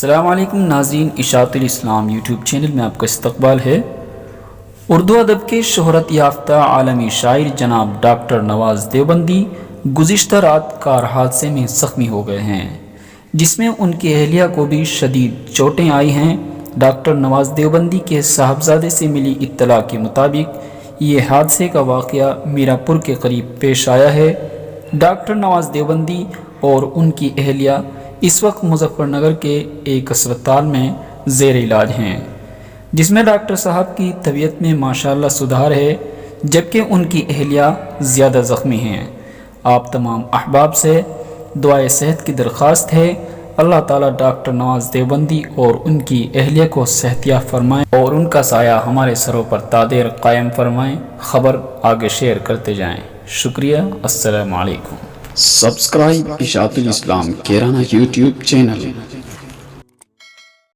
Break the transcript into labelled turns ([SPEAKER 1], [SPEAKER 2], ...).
[SPEAKER 1] السلام علیکم ناظرین، اشاعت الاسلام یوٹیوب چینل میں آپ کا استقبال ہے۔ اردو ادب کے شہرت یافتہ عالمی شاعر جناب ڈاکٹر نواز دیوبندی گزشتہ رات کار حادثے میں زخمی ہو گئے ہیں، جس میں ان کی اہلیہ کو بھی شدید چوٹیں آئی ہیں۔ ڈاکٹر نواز دیوبندی کے صاحبزادے سے ملی اطلاع کے مطابق یہ حادثے کا واقعہ میرا پور کے قریب پیش آیا ہے۔ ڈاکٹر نواز دیوبندی اور ان کی اہلیہ اس وقت مظفر نگر کے ایک اسپتال میں زیر علاج ہیں، جس میں ڈاکٹر صاحب کی طبیعت میں ماشاءاللہ سدھار ہے، جبکہ ان کی اہلیہ زیادہ زخمی ہیں۔ آپ تمام احباب سے دعائے صحت کی درخواست ہے۔ اللہ تعالیٰ ڈاکٹر نواز دیوبندی اور ان کی اہلیہ کو صحتیاب فرمائیں اور ان کا سایہ ہمارے سروں پر دائر قائم فرمائیں۔ خبر آگے شیئر کرتے جائیں۔ شکریہ۔ السلام علیکم۔
[SPEAKER 2] سبسکرائب اشاعت الاسلام کیرانہ یوٹیوب چینل۔